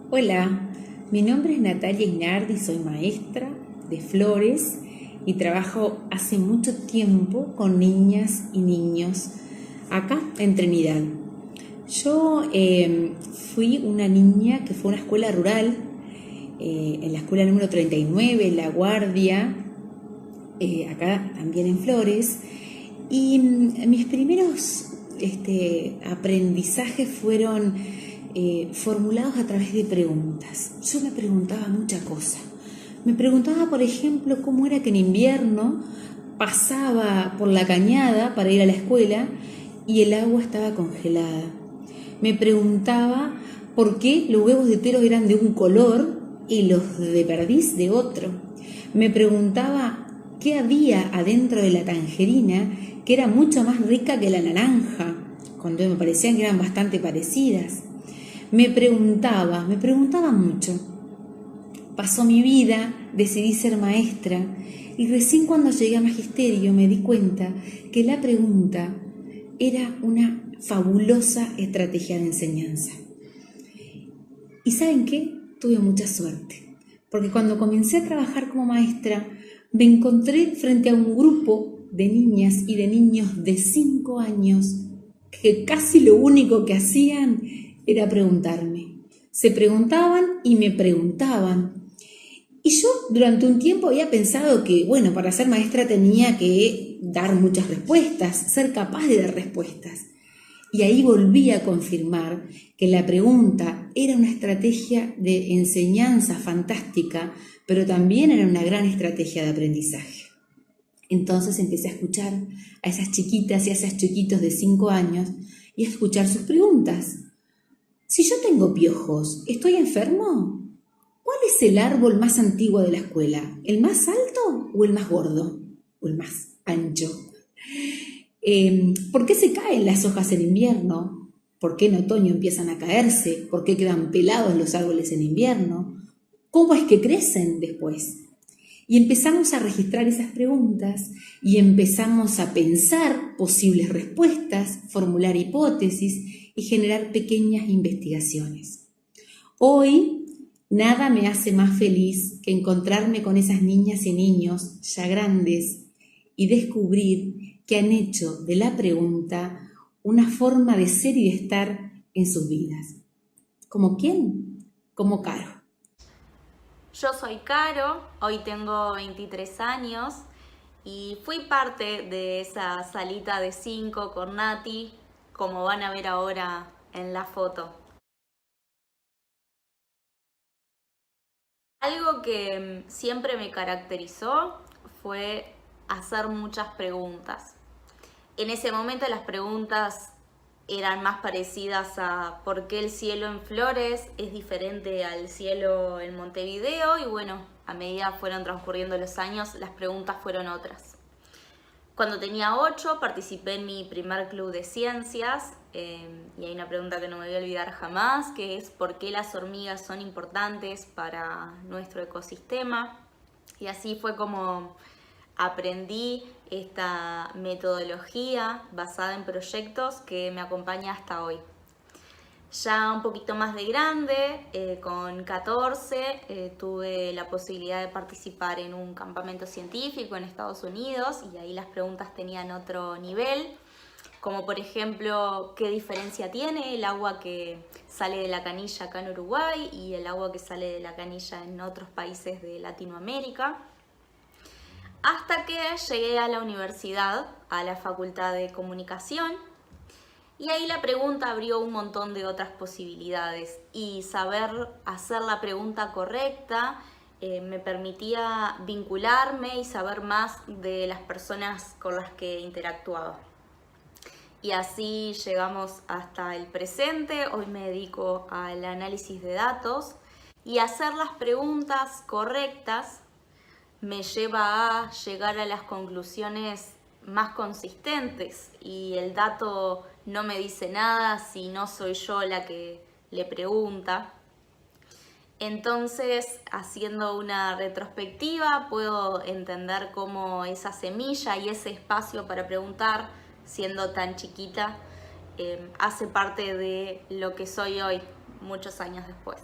Hola, mi nombre es Natalia Inardi, soy maestra de flores y trabajo hace mucho tiempo con niñas y niños acá en Trinidad. Yo fui una niña que fue a una escuela rural, en la escuela número 39, La Guardia, acá también en Flores, y mis primeros aprendizajes fueron formulados a través de preguntas. Yo me preguntaba muchas cosas. Me preguntaba, por ejemplo, cómo era que en invierno pasaba por la cañada para ir a la escuela y el agua estaba congelada. Me preguntaba por qué los huevos de tero eran de un color y los de perdiz de otro. Me preguntaba qué había adentro de la tangerina que era mucho más rica que la naranja, cuando me parecían que eran bastante parecidas. Me preguntaba mucho. Pasó mi vida, decidí ser maestra y recién cuando llegué a magisterio me di cuenta que la pregunta era una fabulosa estrategia de enseñanza. ¿Y saben qué? Tuve mucha suerte, porque cuando comencé a trabajar como maestra me encontré frente a un grupo de niñas y de niños de 5 años que casi lo único que hacían era preguntarme. Se preguntaban y me preguntaban. Y yo durante un tiempo había pensado que, bueno, para ser maestra tenía que dar muchas respuestas, ser capaz de dar respuestas. Y ahí volví a confirmar que la pregunta era una estrategia de enseñanza fantástica, pero también era una gran estrategia de aprendizaje. Entonces empecé a escuchar a esas chiquitas y a esos chiquitos de 5 años y a escuchar sus preguntas. Si yo tengo piojos, ¿estoy enfermo? ¿Cuál es el árbol más antiguo de la escuela? ¿El más alto o el más gordo? ¿O el más ancho? ¿Por qué se caen las hojas en invierno? ¿Por qué en otoño empiezan a caerse? ¿Por qué quedan pelados los árboles en invierno? ¿Cómo es que crecen después? Y empezamos a registrar esas preguntas y empezamos a pensar posibles respuestas, formular hipótesis y generar pequeñas investigaciones. Hoy nada me hace más feliz que encontrarme con esas niñas y niños ya grandes y descubrir que han hecho de la pregunta una forma de ser y de estar en sus vidas. ¿Como quién? Como Caro. Yo soy Caro, hoy tengo 23 años y fui parte de esa salita de 5 con Nati, como van a ver ahora en la foto. Algo que siempre me caracterizó fue hacer muchas preguntas. En ese momento las preguntas eran más parecidas a por qué el cielo en Flores es diferente al cielo en Montevideo y bueno, a medida fueron transcurriendo los años las preguntas fueron otras. Cuando tenía 8 participé en mi primer club de ciencias y hay una pregunta que no me voy a olvidar jamás, que es ¿por qué las hormigas son importantes para nuestro ecosistema? Y así fue como aprendí esta metodología basada en proyectos que me acompaña hasta hoy. Ya un poquito más de grande, con 14, tuve la posibilidad de participar en un campamento científico en Estados Unidos y ahí las preguntas tenían otro nivel, como por ejemplo, ¿qué diferencia tiene el agua que sale de la canilla acá en Uruguay y el agua que sale de la canilla en otros países de Latinoamérica? Hasta que llegué a la universidad, a la Facultad de Comunicación, y ahí la pregunta abrió un montón de otras posibilidades y saber hacer la pregunta correcta me permitía vincularme y saber más de las personas con las que interactuaba. Y así llegamos hasta el presente. Hoy me dedico al análisis de datos y hacer las preguntas correctas me lleva a llegar a las conclusiones más consistentes y el dato no me dice nada si no soy yo la que le pregunta. Entonces, haciendo una retrospectiva, puedo entender cómo esa semilla y ese espacio para preguntar, siendo tan chiquita, hace parte de lo que soy hoy, muchos años después.